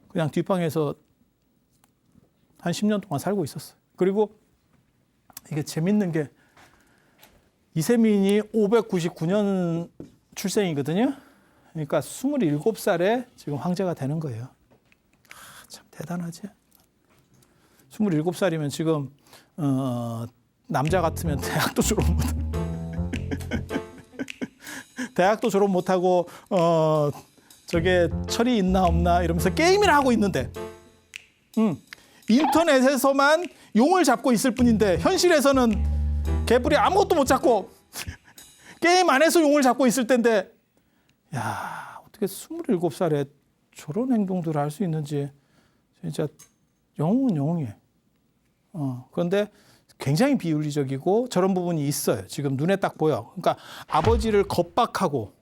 그냥 뒷방에서 한 10년 동안 살고 있었어요. 그리고 이게 재밌는 게 이세민이 599년 출생이거든요. 그러니까 27살에 지금 황제가 되는 거예요. 참 대단하지. 27살이면 지금 남자 같으면 대학도 졸업 못하고 대학도 졸업 못하고 저게 철이 있나 없나 이러면서 게임이나 하고 있는데 인터넷에서만 용을 잡고 있을 뿐인데 현실에서는 개뿔이 아무것도 못 잡고 게임 안에서 용을 잡고 있을 텐데 야 어떻게 27살에 저런 행동들을 할 수 있는지 진짜 영웅은 영웅이에요. 그런데 굉장히 비윤리적이고 저런 부분이 있어요. 지금 눈에 딱 보여. 그러니까 아버지를 겁박하고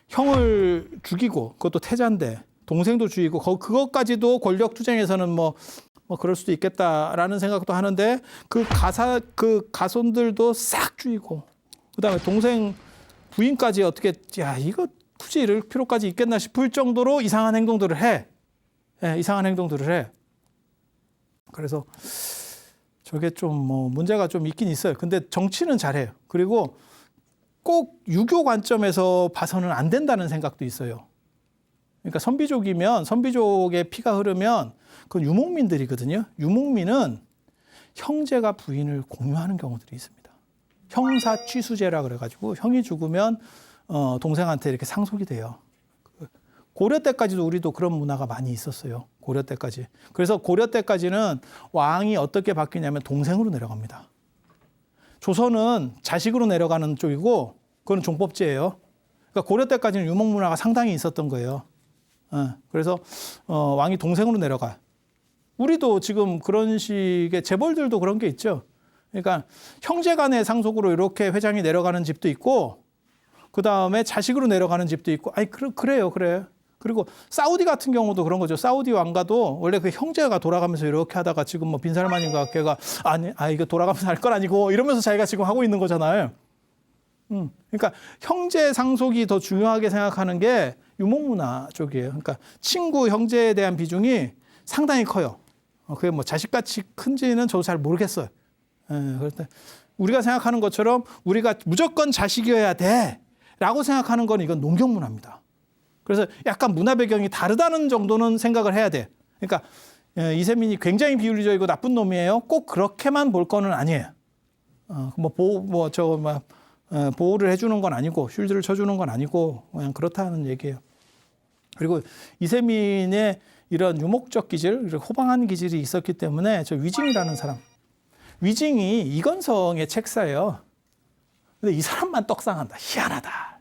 형을 죽이고 그것도 태자인데 동생도 죽이고 그것까지도 권력 투쟁에서는 뭐 그럴 수도 있겠다라는 생각도 하는데 그 가손들도 싹 죽이고 그다음에 동생 부인까지 어떻게 야 이거 굳이 이럴 필요까지 있겠나 싶을 정도로 이상한 행동들을 해. 예, 이상한 행동들을 해. 그래서 저게 좀 문제가 좀 있긴 있어요. 근데 정치는 잘해요. 그리고 꼭 유교 관점에서 봐서는 안 된다는 생각도 있어요. 그러니까 선비족이면 선비족의 피가 흐르면 그건 유목민들이거든요. 유목민은 형제가 부인을 공유하는 경우들이 있습니다. 형사 취수제라 그래가지고 형이 죽으면 동생한테 이렇게 상속이 돼요. 고려 때까지도 우리도 그런 문화가 많이 있었어요. 고려 때까지. 그래서 고려 때까지는 왕이 어떻게 바뀌냐면 동생으로 내려갑니다. 조선은 자식으로 내려가는 쪽이고 그건 종법제예요. 그러니까 고려 때까지는 유목 문화가 상당히 있었던 거예요. 그래서 왕이 동생으로 내려가. 우리도 지금 그런 식의 재벌들도 그런 게 있죠. 그러니까 형제 간의 상속으로 이렇게 회장이 내려가는 집도 있고 그 다음에 자식으로 내려가는 집도 있고 아니 그래요. 그리고 사우디 같은 경우도 그런 거죠. 사우디 왕가도 원래 그 형제가 돌아가면서 이렇게 하다가 지금 뭐 빈살만인가 걔가 이거 돌아가면서 할 건 아니고 이러면서 자기가 지금 하고 있는 거잖아요. 그러니까 형제 상속이 더 중요하게 생각하는 게 유목문화 쪽이에요. 그러니까 친구 형제에 대한 비중이 상당히 커요. 그게 뭐 자식같이 큰지는 저도 잘 모르겠어요. 그럴 때 우리가 생각하는 것처럼 우리가 무조건 자식이어야 돼라고 생각하는 건 이건 농경 문화입니다. 그래서 약간 문화 배경이 다르다는 정도는 생각을 해야 돼. 그러니까 이세민이 굉장히 비윤리적이고 나쁜 놈이에요. 꼭 그렇게만 볼 거는 아니에요. 보호를 해주는 건 아니고 쉴드를 쳐주는 건 아니고 그냥 그렇다는 얘기예요. 그리고 이세민의 이런 유목적 기질, 호방한 기질이 있었기 때문에 저 위징이라는 사람, 위징이 이건성의 책사예요. 근데 이 사람만 떡상한다. 희한하다.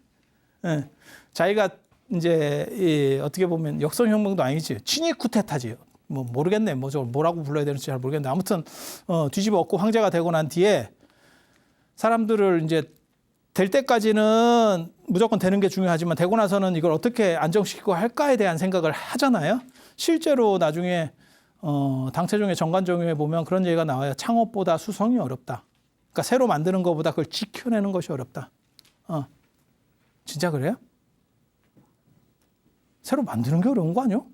자기가 이제 어떻게 보면 역성혁명도 아니지, 친위 쿠데타지. 모르겠네. 저걸 뭐라고 불러야 되는지 잘 모르겠는데 아무튼 뒤집어 엎고 황제가 되고 난 뒤에 사람들을 이제 될 때까지는 무조건 되는 게 중요하지만 되고 나서는 이걸 어떻게 안정시키고 할까에 대한 생각을 하잖아요. 실제로 나중에 당체종의 정관정유에 보면 그런 얘기가 나와요. 창업보다 수성이 어렵다. 그러니까 새로 만드는 것보다 그걸 지켜내는 것이 어렵다. 진짜 그래요? 새로 만드는 게 어려운 거 아니요?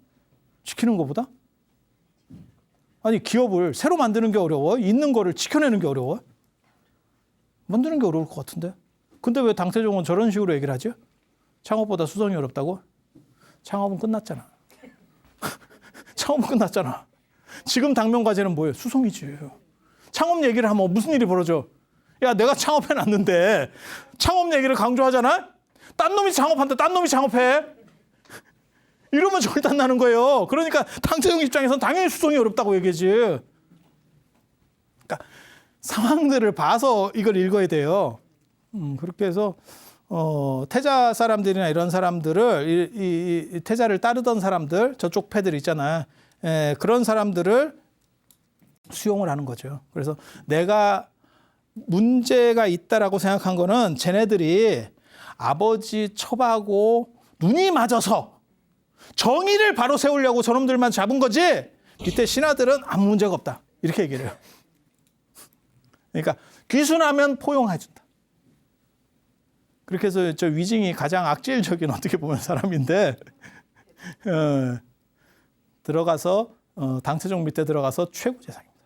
지키는 것보다? 아니 기업을 새로 만드는 게 어려워? 있는 거를 지켜내는 게 어려워? 만드는 게 어려울 것 같은데. 근데 왜 당세종은 저런 식으로 얘기를 하죠? 창업보다 수성이 어렵다고? 창업은 끝났잖아. 창업은 끝났잖아. 지금 당면 과제는 뭐예요? 수성이지. 창업 얘기를 하면 무슨 일이 벌어져? 야, 내가 창업해놨는데 창업 얘기를 강조하잖아? 딴 놈이 창업한다. 딴 놈이 창업해. 이러면 절단 나는 거예요. 그러니까 당세종 입장에서는 당연히 수성이 어렵다고 얘기하지. 그러니까 상황들을 봐서 이걸 읽어야 돼요. 그렇게 해서 태자 사람들이나 이런 사람들을 이 태자를 따르던 사람들, 저쪽 패들 있잖아요. 그런 사람들을 수용을 하는 거죠. 그래서 내가 문제가 있다라고 생각한 거는 쟤네들이 아버지 처하고 눈이 맞아서 정의를 바로 세우려고 저놈들만 잡은 거지 밑에 신하들은 아무 문제가 없다. 이렇게 얘기를 해요. 그러니까 귀순하면 포용해준다. 그렇게 해서 저 위징이 가장 악질적인 어떻게 보면 사람인데 들어가서 당체종 밑에 들어가서 최고 재상입니다.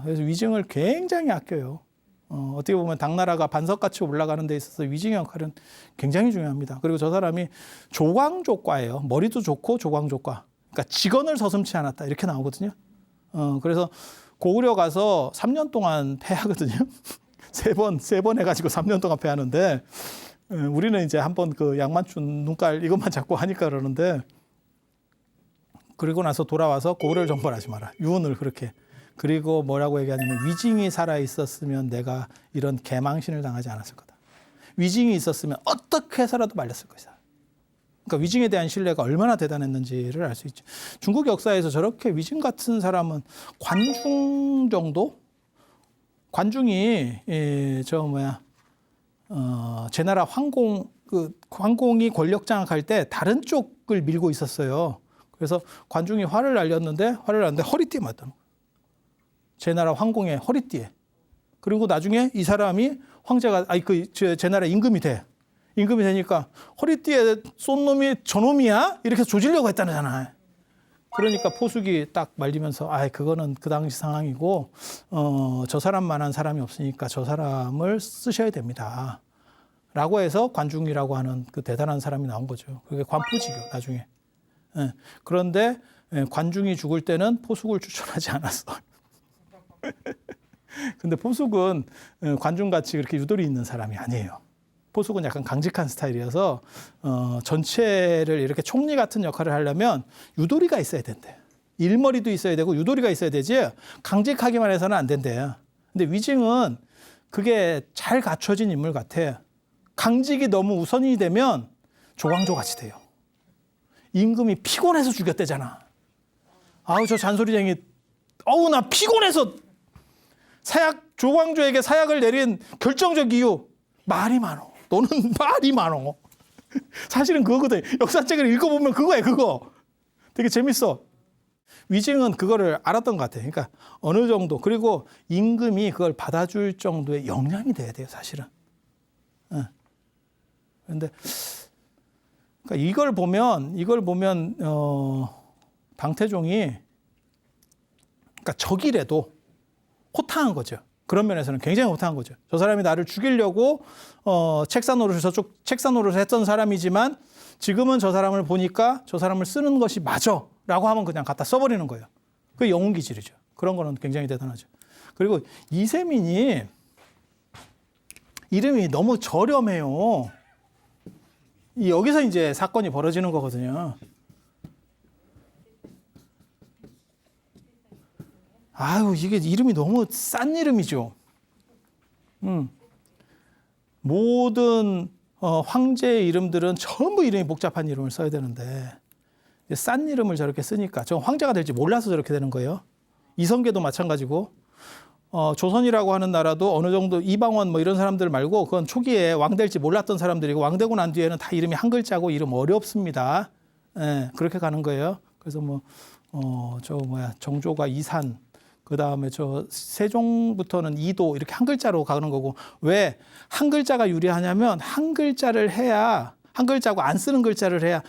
그래서 위증을 굉장히 아껴요. 어떻게 보면 당나라가 반석같이 올라가는 데 있어서 위증의 역할은 굉장히 중요합니다. 그리고 저 사람이 조광조과예요. 머리도 좋고 조광조과. 그러니까 직언을 서슴지 않았다 이렇게 나오거든요. 그래서 고구려 가서 3년 동안 패하거든요. 세 번 해가지고 3년 동안 패하는데 우리는 이제 한번 그 양만춘 눈깔 이것만 잡고 하니까 그러는데 그리고 나서 돌아와서 고구려를 정벌하지 마라. 유언을 그렇게. 그리고 뭐라고 얘기하냐면 위징이 살아 있었으면 내가 이런 개망신을 당하지 않았을 거다. 위징이 있었으면 어떻게 해서라도 말렸을 것이다. 그러니까 위징에 대한 신뢰가 얼마나 대단했는지를 알 수 있죠. 중국 역사에서 저렇게 위징 같은 사람은 관중 정도? 관중이 제나라 황공이 권력 장악할 때 다른 쪽을 밀고 있었어요. 그래서 관중이 화를 날렸는데 허리띠에 맞다는 거예요. 제나라 황공의 허리띠에. 그리고 나중에 이 사람이 황제가 제나라 임금이 돼. 임금이 되니까 허리띠에 쏜 놈이 저놈이야? 이렇게 조지려고 했다는 거잖아요. 그러니까 포숙이 딱 말리면서 그거는 그 당시 상황이고 저 사람만한 사람이 없으니까 저 사람을 쓰셔야 됩니다. 라고 해서 관중이라고 하는 그 대단한 사람이 나온 거죠. 그게 관포지교 나중에. 그런데 관중이 죽을 때는 포숙을 추천하지 않았어. 근데 포숙은 관중같이 그렇게 유도리 있는 사람이 아니에요. 포숙은 약간 강직한 스타일이어서 전체를 이렇게 총리 같은 역할을 하려면 유도리가 있어야 된대요. 일머리도 있어야 되고 유도리가 있어야 되지 강직하기만 해서는 안 된대요. 근데 위징은 그게 잘 갖춰진 인물 같아. 강직이 너무 우선이 되면 조광조 같이 돼요. 임금이 피곤해서 죽였대잖아. 저 잔소리쟁이. 나 피곤해서 조광조에게 사약을 내린 결정적 이유. 말이 많어. 너는 말이 많어. 사실은 그거거든. 역사책을 읽어보면 그거야, 그거. 되게 재밌어. 위징은 그거를 알았던 것 같아요. 그러니까 어느 정도. 그리고 임금이 그걸 받아줄 정도의 역량이 돼야 돼요, 사실은. 그런데 그러니까 이걸 보면 당태종이 그러니까 적이라도 호탕한 거죠. 그런 면에서는 굉장히 호탕한 거죠. 저 사람이 나를 죽이려고 책사 노릇을 했던 사람이지만 지금은 저 사람을 보니까 저 사람을 쓰는 것이 맞아라고 하면 그냥 갖다 써버리는 거예요. 그게 영웅 기질이죠. 그런 거는 굉장히 대단하죠. 그리고 이세민이 이름이 너무 저렴해요. 여기서 이제 사건이 벌어지는 거거든요. 이게 이름이 너무 싼 이름이죠. 모든 황제의 이름들은 전부 이름이 복잡한 이름을 써야 되는데 싼 이름을 저렇게 쓰니까 저 황제가 될지 몰라서 저렇게 되는 거예요. 이성계도 마찬가지고 조선이라고 하는 나라도 어느 정도 이방원 뭐 이런 사람들 말고 그건 초기에 왕 될지 몰랐던 사람들이고 왕 되고 난 뒤에는 다 이름이 한 글자고 이름 어렵습니다. 그렇게 가는 거예요. 그래서 정조가 이산 그 다음에 세종부터는 이도 이렇게 한 글자로 가는 거고 왜 한 글자가 유리하냐면 한 글자를 해야 한 글자고 안 쓰는 글자를 해야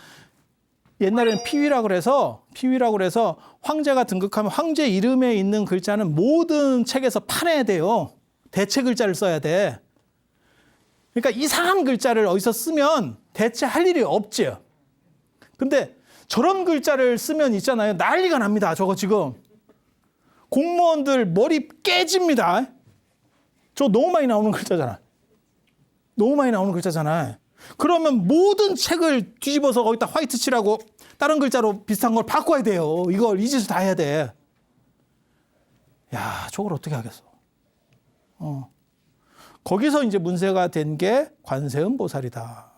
옛날에는 피위라고 그래서 황제가 등극하면 황제 이름에 있는 글자는 모든 책에서 파내야 돼요. 대체 글자를 써야 돼. 그러니까 이상한 글자를 어디서 쓰면 대체 할 일이 없죠. 근데 저런 글자를 쓰면 있잖아요. 난리가 납니다. 저거 지금. 공무원들 머리 깨집니다. 저 너무 많이 나오는 글자잖아. 그러면 모든 책을 뒤집어서 거기다 화이트 칠하고 다른 글자로 비슷한 걸 바꿔야 돼요. 이걸 이 짓을 다 해야 돼. 저걸 어떻게 하겠어. 거기서 이제 문제가 된 게 관세음보살이다.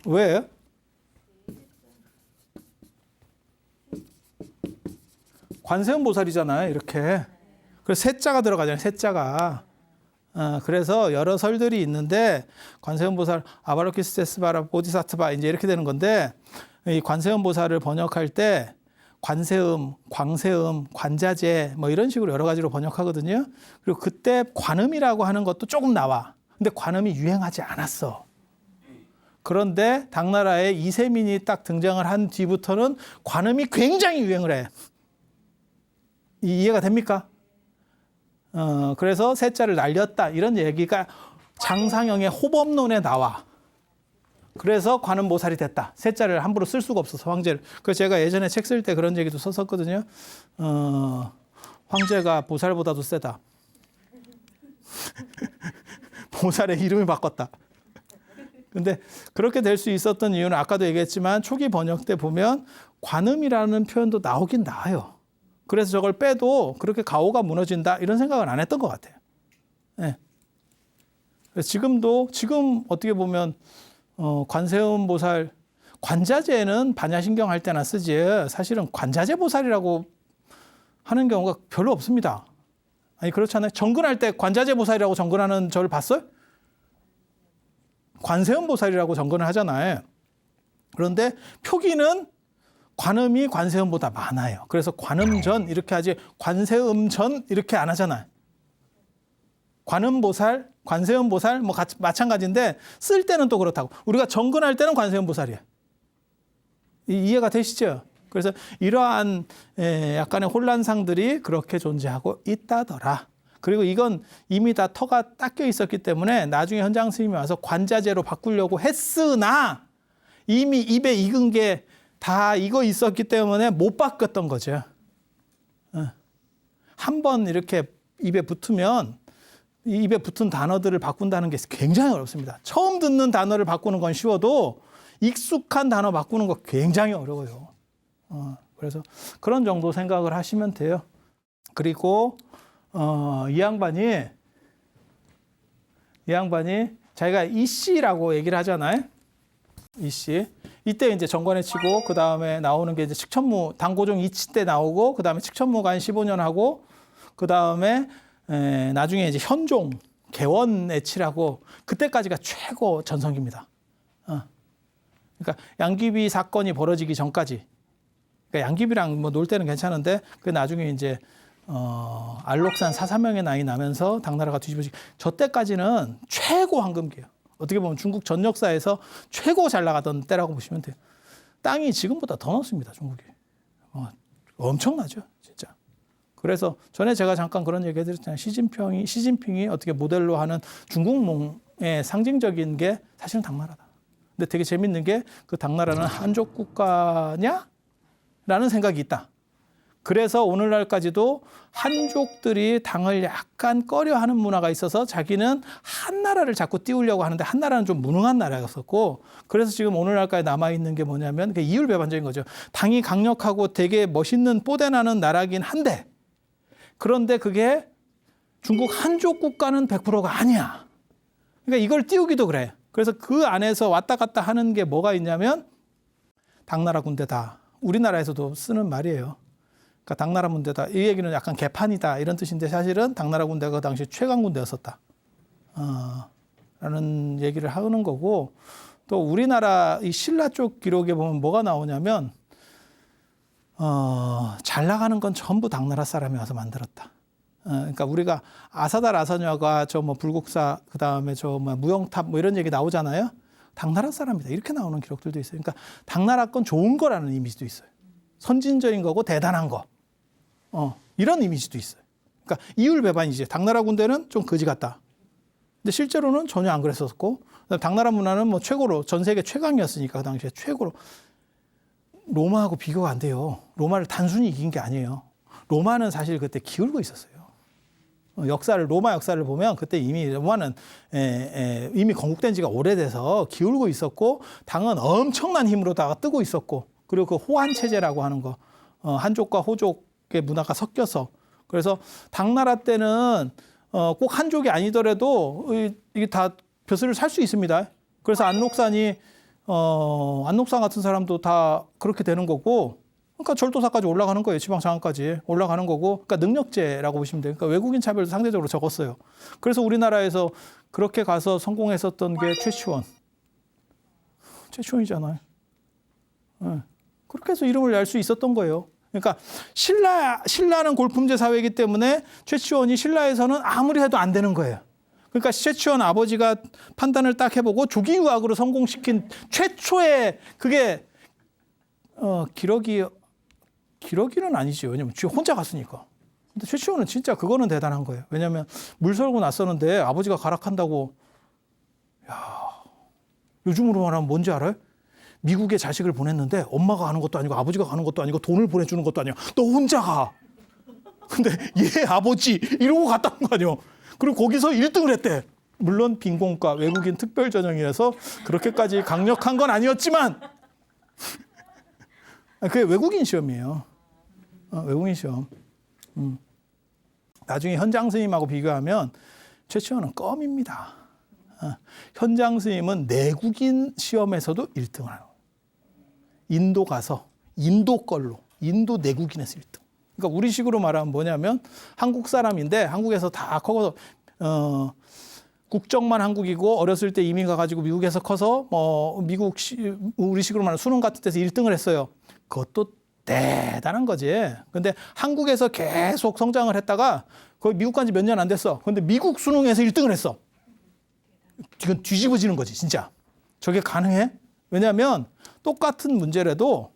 왜? 관세음보살이잖아요. 이렇게. 그래서 세자가 들어가잖아요. 세자가. 그래서 여러 설들이 있는데 관세음보살 아바로키스테스바라 보디사트바 이제 이렇게 되는 건데 이 관세음보살을 번역할 때 관세음, 광세음, 관자재 뭐 이런 식으로 여러 가지로 번역하거든요. 그리고 그때 관음이라고 하는 것도 조금 나와. 근데 관음이 유행하지 않았어. 그런데 당나라에 이세민이 딱 등장을 한 뒤부터는 관음이 굉장히 유행을 해. 이해가 됩니까? 그래서 세자를 날렸다 이런 얘기가 장상영의 호법론에 나와. 그래서 관음보살이 됐다. 세자를 함부로 쓸 수가 없어서 황제를. 그래서 제가 예전에 책 쓸 때 그런 얘기도 썼었거든요. 황제가 보살보다도 세다. 보살의 이름을 바꿨다. 근데 그렇게 될 수 있었던 이유는 아까도 얘기했지만 초기 번역 때 보면 관음이라는 표현도 나오긴 나와요. 그래서 저걸 빼도 그렇게 가오가 무너진다 이런 생각은 안 했던 것 같아요. 네. 그래서 지금 어떻게 보면 관세음 보살 관자재는 반야신경 할 때나 쓰지 사실은 관자재 보살이라고 하는 경우가 별로 없습니다. 아니 그렇잖아요. 정근할 때 관자재 보살이라고 정근하는 저를 봤어요? 관세음 보살이라고 정근을 하잖아요. 그런데 표기는 관음이 관세음보다 많아요. 그래서 관음전 이렇게 하지 관세음전 이렇게 안 하잖아요. 관음보살, 관세음보살 뭐 마찬가지인데 쓸 때는 또 그렇다고. 우리가 정근할 때는 관세음보살이에요. 이해가 되시죠? 그래서 이러한 약간의 혼란상들이 그렇게 존재하고 있다더라. 그리고 이건 이미 다 터가 닦여 있었기 때문에 나중에 현장 스님이 와서 관자재로 바꾸려고 했으나 이미 입에 익은 게 다 이거 있었기 때문에 못 바꿨던 거죠. 한번 이렇게 입에 붙으면 입에 붙은 단어들을 바꾼다는 게 굉장히 어렵습니다. 처음 듣는 단어를 바꾸는 건 쉬워도 익숙한 단어 바꾸는 거 굉장히 어려워요. 그래서 그런 정도 생각을 하시면 돼요. 그리고 이 양반이 자기가 이씨라고 얘기를 하잖아요. 이씨. 이때 이제 정관에 치고 그 다음에 나오는 게 이제 칙천무 당고종 이치 때 나오고 그 다음에 칙천무간 15년 하고 그 다음에 나중에 이제 현종 개원에 치라고 그때까지가 최고 전성기입니다. 그러니까 양귀비 사건이 벌어지기 전까지. 그러니까 양귀비랑 뭐 놀 때는 괜찮은데 그 나중에 이제 알록산 사사명의 나이 나면서 당나라가 뒤집어지기 저 때까지는 최고 황금기예요. 어떻게 보면 중국 전 역사에서 최고 잘 나가던 때라고 보시면 돼요. 땅이 지금보다 더 넓습니다, 중국이. 엄청나죠, 진짜. 그래서 전에 제가 잠깐 그런 얘기 해드렸잖아요. 시진핑이 어떻게 모델로 하는 중국몽의 상징적인 게 사실은 당나라다. 근데 되게 재밌는 게 그 당나라는 한족 국가냐? 라는 생각이 있다. 그래서 오늘날까지도 한족들이 당을 약간 꺼려하는 문화가 있어서 자기는 한나라를 자꾸 띄우려고 하는데 한나라는 좀 무능한 나라였었고 그래서 지금 오늘날까지 남아있는 게 뭐냐면 이율배반적인 거죠. 당이 강력하고 되게 멋있는 뽀대나는 나라긴 한데 그런데 그게 중국 한족 국가는 100%가 아니야. 그러니까 이걸 띄우기도 그래. 그래서 그 안에서 왔다 갔다 하는 게 뭐가 있냐면 당나라 군대다. 우리나라에서도 쓰는 말이에요. 그러니까 당나라 군대다. 이 얘기는 약간 개판이다 이런 뜻인데 사실은 당나라 군대가 그 당시 최강 군대였었다. 라는 얘기를 하는 거고 또 우리나라 이 신라 쪽 기록에 보면 뭐가 나오냐면 잘 나가는 건 전부 당나라 사람이 와서 만들었다. 그러니까 우리가 아사달 아사녀가 저 뭐 불국사 그 다음에 저 뭐 무영탑 뭐 이런 얘기 나오잖아요. 당나라 사람이다 이렇게 나오는 기록들도 있어요. 그러니까 당나라 건 좋은 거라는 이미지도 있어요. 선진적인 거고 대단한 거. 이런 이미지도 있어요. 그러니까 이율배반이지. 당나라 군대는 좀 거지 같다. 근데 실제로는 전혀 안 그랬었고 당나라 문화는 뭐 최고로 전 세계 최강이었으니까 그 당시에 최고로 로마하고 비교가 안 돼요. 로마를 단순히 이긴 게 아니에요. 로마는 사실 그때 기울고 있었어요. 로마 역사를 보면 그때 이미 로마는 이미 건국된 지가 오래돼서 기울고 있었고 당은 엄청난 힘으로다가 뜨고 있었고 그리고 그 호한 체제라고 하는 거 한족과 호족의 문화가 섞여서 그래서 당나라 때는 꼭 한족이 아니더라도 이게 다 벼슬을 살 수 있습니다. 그래서 안록산 같은 사람도 다 그렇게 되는 거고 그러니까 절도사까지 올라가는 거예요. 지방장관까지 올라가는 거고 그러니까 능력제라고 보시면 돼요. 그러니까 외국인 차별도 상대적으로 적었어요. 그래서 우리나라에서 그렇게 가서 성공했었던 게 최치원이잖아요. 그렇게 해서 이름을 낼 수 있었던 거예요. 그러니까 신라는 골품제 사회이기 때문에 최치원이 신라에서는 아무리 해도 안 되는 거예요. 그러니까 셰치원 아버지가 판단을 딱 해보고 조기 유학으로 성공시킨 최초의 그게 기러기는 아니죠. 왜냐면 쥐 혼자 갔으니까. 근데 셰치원은 진짜 그거는 대단한 거예요. 왜냐하면 물 설고 났었는데 아버지가 가락한다고. 야, 요즘으로 말하면 뭔지 알아요? 미국에 자식을 보냈는데 엄마가 가는 것도 아니고 아버지가 가는 것도 아니고 돈을 보내주는 것도 아니야. 너 혼자 가. 근데 얘 아버지 이러고 갔다는 거 아니에요. 그리고 거기서 1등을 했대. 물론 빈곤과 외국인 특별 전형이라서 그렇게까지 강력한 건 아니었지만 그게 외국인 시험이에요. 외국인 시험. 나중에 현장 스님하고 비교하면 최치원은 껌입니다. 현장 스님은 내국인 시험에서도 1등을 하는 거예요. 인도 가서 인도 걸로 인도 내국인에서 1등. 그러니까 우리식으로 말하면 뭐냐면 한국 사람인데 한국에서 다 커서 국적만 한국이고 어렸을 때 이민 가가지고 미국에서 커서 우리식으로 말하면 수능 같은 데서 1등을 했어요. 그것도 대단한 거지. 근데 한국에서 계속 성장을 했다가 거의 미국 간 지 몇 년 안 됐어. 근데 미국 수능에서 1등을 했어. 이건 뒤집어지는 거지, 진짜. 저게 가능해? 왜냐하면 똑같은 문제라도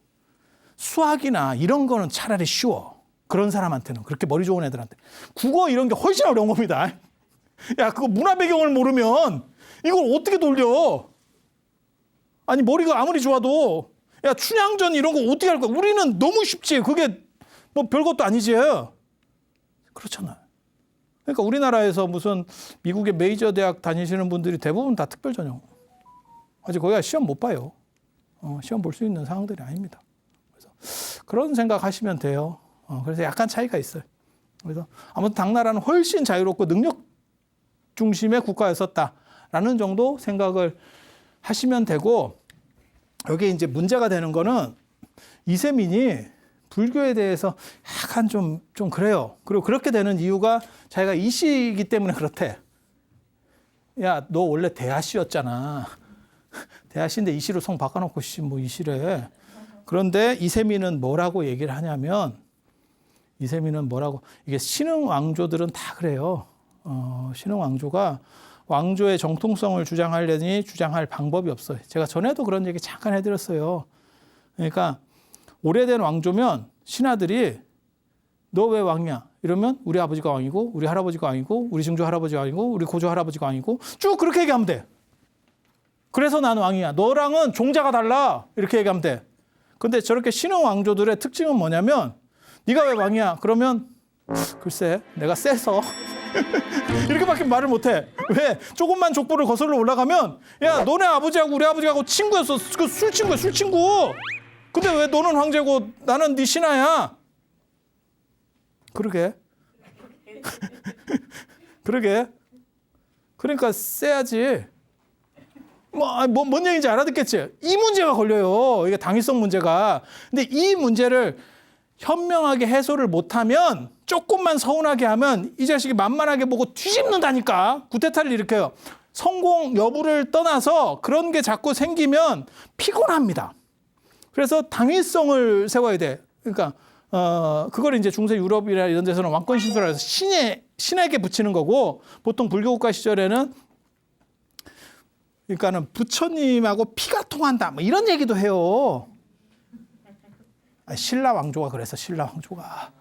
수학이나 이런 거는 차라리 쉬워. 그런 사람한테는, 그렇게 머리 좋은 애들한테. 국어 이런 게 훨씬 어려운 겁니다. 야, 그거 문화 배경을 모르면 이걸 어떻게 돌려? 아니, 머리가 아무리 좋아도 야, 춘향전 이런 거 어떻게 할 거야? 우리는 너무 쉽지. 그게 뭐 별것도 아니지. 그렇잖아요. 그러니까 우리나라에서 무슨 미국의 메이저 대학 다니시는 분들이 대부분 다 특별 전형. 아직 거기가 시험 못 봐요. 시험 볼 수 있는 상황들이 아닙니다. 그래서 그런 생각 하시면 돼요. 그래서 약간 차이가 있어요. 그래서 아무튼 당나라는 훨씬 자유롭고 능력 중심의 국가였었다라는 정도 생각을 하시면 되고, 여기에 이제 문제가 되는 거는 이세민이 불교에 대해서 약간 좀 그래요. 그리고 그렇게 되는 이유가 자기가 이씨이기 때문에 그렇대. 야, 너 원래 대하씨였잖아. 대하씨인데 이씨로 성 바꿔놓고 뭐 이씨래. 그런데 이세민은 뭐라고 얘기를 하냐면, 이세민은 뭐라고, 이게 신흥 왕조들은 다 그래요. 신흥 왕조가 왕조의 정통성을 주장하려니 주장할 방법이 없어요. 제가 전에도 그런 얘기 잠깐 해드렸어요. 그러니까 오래된 왕조면 신하들이 너 왜 왕이야? 이러면 우리 아버지가 왕이고 우리 할아버지가 왕이고 우리 증조 할아버지가 왕이고 우리 고조 할아버지가 왕이고 쭉 그렇게 얘기하면 돼. 그래서 난 왕이야. 너랑은 종자가 달라. 이렇게 얘기하면 돼. 근데 저렇게 신흥 왕조들의 특징은 뭐냐면 네가 왜 왕이야? 그러면 글쎄 내가 세서 이렇게밖에 말을 못해. 왜? 조금만 족보를 거슬러 올라가면 야, 너네 아버지하고 우리 아버지하고 친구였어. 그 술친구야, 술친구. 근데 왜 너는 황제고 나는 네 신하야? 그러게. 그러게. 그러니까 세야지. 뭔 얘기인지 알아듣겠지? 이 문제가 걸려요. 이게 당위성 문제가. 근데 이 문제를 현명하게 해소를 못하면, 조금만 서운하게 하면 이 자식이 만만하게 보고 뒤집는다니까. 구태타를 일으켜요. 성공 여부를 떠나서 그런 게 자꾸 생기면 피곤합니다. 그래서 당위성을 세워야 돼. 그러니까 그걸 이제 중세 유럽이나 이런 데서는 왕권 신수라 해서 신에게 붙이는 거고, 보통 불교국가 시절에는 그러니까는 부처님하고 피가 통한다, 뭐 이런 얘기도 해요. 신라 왕조가 그래서 신라 왕조가.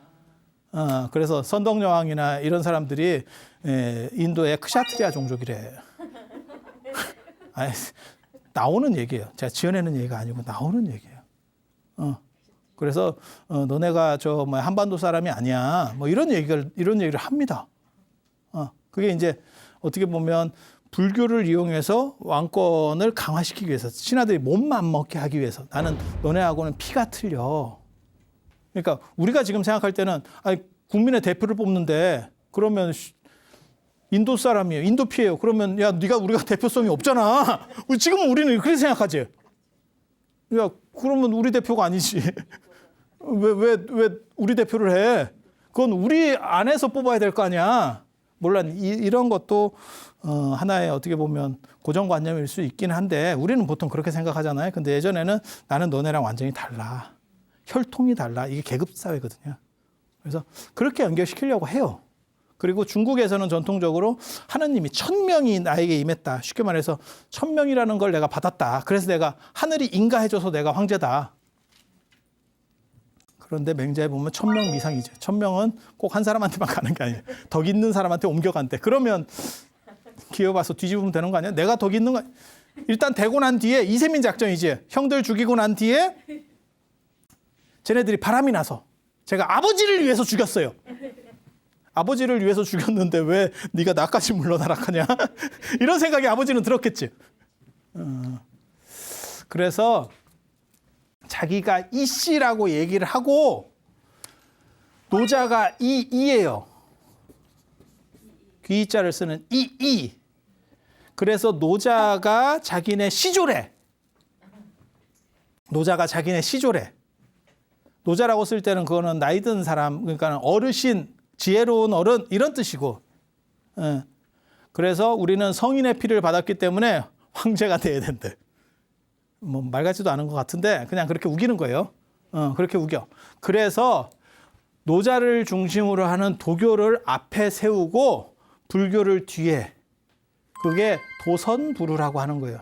그래서 선덕여왕이나 이런 사람들이 인도의 크샤트리아 종족이래. 아니, 나오는 얘기예요. 제가 지어내는 얘기가 아니고 나오는 얘기예요. 그래서 너네가 저 뭐 한반도 사람이 아니야. 뭐 이런 얘기를 합니다. 그게 이제 어떻게 보면 불교를 이용해서 왕권을 강화시키기 위해서, 신하들이 몸만 먹게 하기 위해서, 나는 너네하고는 피가 틀려. 그러니까 우리가 지금 생각할 때는 아니, 국민의 대표를 뽑는데 그러면 인도 사람이에요. 인도 피해요. 그러면 야, 우리가 대표성이 없잖아. 지금은 우리는 그렇게 생각하지. 야, 그러면 우리 대표가 아니지. 왜 우리 대표를 해? 그건 우리 안에서 뽑아야 될 거 아니야. 물론 이런 것도 하나의 어떻게 보면 고정관념일 수 있긴 한데 우리는 보통 그렇게 생각하잖아요. 근데 예전에는 나는 너네랑 완전히 달라. 혈통이 달라. 이게 계급사회거든요. 그래서 그렇게 연결시키려고 해요. 그리고 중국에서는 전통적으로 하느님이 1000명이 나에게 임했다. 쉽게 말해서 1000명이라는 걸 내가 받았다. 그래서 내가 하늘이 인가해줘서 내가 황제다. 그런데 맹자에 보면 1000명 미상이죠. 1000명은 꼭 한 사람한테만 가는 게 아니에요. 덕 있는 사람한테 옮겨간대. 그러면 기어봐서 뒤집으면 되는 거 아니야? 내가 덕 있는 거 일단 되고 난 뒤에 이세민 작전이지. 형들 죽이고 난 뒤에 쟤네들이 바람이 나서 제가 아버지를 위해서 죽였어요. 아버지를 위해서 죽였는데 왜 네가 나까지 물러나라 하냐? 이런 생각이 아버지는 들었겠지. 그래서 자기가 이씨라고 얘기를 하고 노자가 이예요. 귀자를 쓰는 이. 그래서 노자가 자기네 시조래. 노자가 자기네 시조래. 노자라고 쓸 때는 그거는 나이 든 사람, 그러니까 어르신, 지혜로운 어른 이런 뜻이고. 그래서 우리는 성인의 피를 받았기 때문에 황제가 돼야 된대. 뭐 말 같지도 않은 것 같은데 그냥 그렇게 우기는 거예요. 그렇게 우겨. 그래서 노자를 중심으로 하는 도교를 앞에 세우고 불교를 뒤에. 그게 도선부루라고 하는 거예요.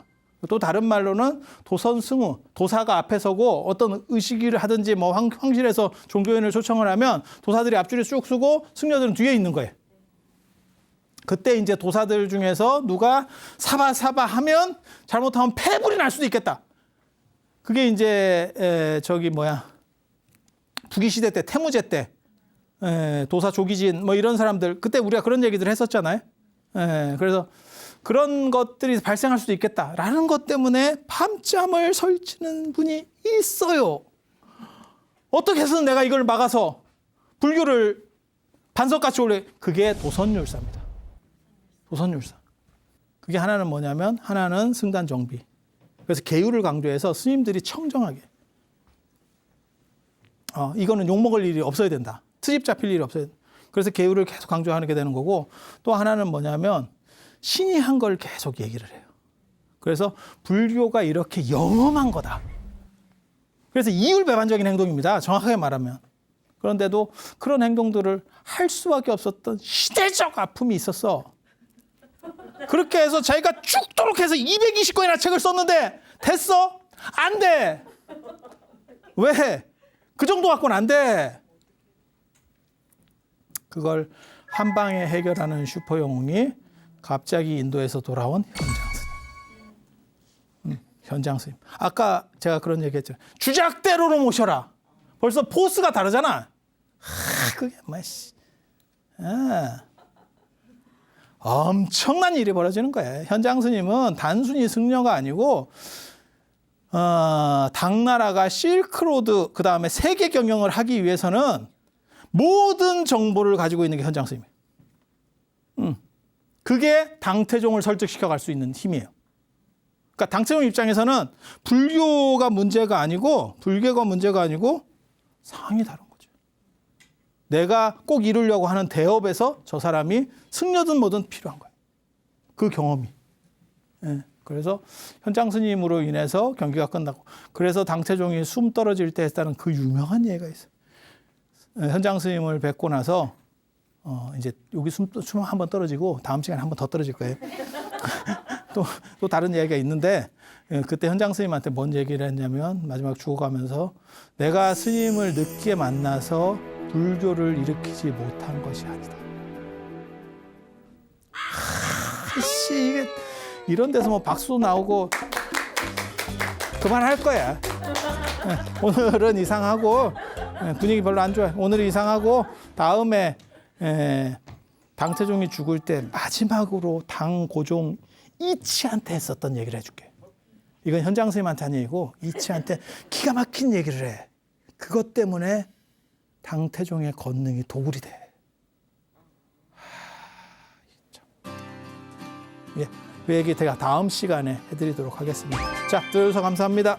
또 다른 말로는 도선승우, 도사가 앞에 서고 어떤 의식을 하든지 뭐 황실에서 종교인을 초청을 하면 도사들이 앞줄에 쭉 서고 승려들은 뒤에 있는 거예요. 그때 이제 도사들 중에서 누가 사바 하면 잘못하면 폐불이 날 수도 있겠다. 그게 이제 부귀시대 때 태무제 때 도사 조기진 뭐 이런 사람들 그때 우리가 그런 얘기들 했었잖아요. 그래서 그런 것들이 발생할 수도 있겠다라는 것 때문에 밤잠을 설치는 분이 있어요. 어떻게 해서든 내가 이걸 막아서 불교를 반석같이 올려. 그게 도선율사입니다. 도선율사. 그게 하나는 뭐냐면 하나는 승단정비. 그래서 계율을 강조해서 스님들이 청정하게. 이거는 욕먹을 일이 없어야 된다. 트집 잡힐 일이 없어야 된다. 그래서 계율을 계속 강조하게 되는 거고 또 하나는 뭐냐면 신이 한 걸 계속 얘기를 해요. 그래서 불교가 이렇게 영험한 거다. 그래서 이율배반적인 행동입니다. 정확하게 말하면. 그런데도 그런 행동들을 할 수밖에 없었던 시대적 아픔이 있었어. 그렇게 해서 자기가 죽도록 해서 220권이나 책을 썼는데 됐어? 안 돼. 왜? 그 정도 갖고는 안 돼. 그걸 한 방에 해결하는 슈퍼영웅이 갑자기 인도에서 돌아온 현장 스님. 아까 제가 그런 얘기했죠. 주작대로로 모셔라. 벌써 포스가 다르잖아. 그게 뭐지? 엄청난 일이 벌어지는 거예요. 현장 스님은 단순히 승려가 아니고 당나라가 실크로드 그 다음에 세계 경영을 하기 위해서는 모든 정보를 가지고 있는 게 현장 스님이에요. 그게 당태종을 설득시켜 갈 수 있는 힘이에요. 그러니까 당태종 입장에서는 불교가 문제가 아니고 불교가 문제가 아니고 상황이 다른 거죠. 내가 꼭 이루려고 하는 대업에서 저 사람이 승려든 뭐든 필요한 거예요. 그 경험이. 그래서 현장 스님으로 인해서 경기가 끝나고 그래서 당태종이 숨 떨어질 때 했다는 그 유명한 예가 있어요. 현장 스님을 뵙고 나서 이제 여기 숨 한번 떨어지고 다음 시간에 한 번 더 떨어질 거예요. 또 다른 이야기가 있는데 그때 현장 스님한테 뭔 얘기를 했냐면 마지막 죽어가면서 내가 스님을 늦게 만나서 불교를 일으키지 못한 것이 아니다. 이게 이런 데서 뭐 박수 나오고 그만할 거야. 오늘은 이상하고 분위기 별로 안 좋아요. 오늘은 이상하고 다음에 당태종이 죽을 때 마지막으로 당 고종 이치한테 했었던 얘기를 해줄게. 이건 현장 선생님한테 한 얘기고 이치한테 기가 막힌 얘기를 해. 그것 때문에 당태종의 권능이 도굴이 돼. 예, 그 얘기 제가 다음 시간에 해드리도록 하겠습니다. 자, 들어주셔서 감사합니다.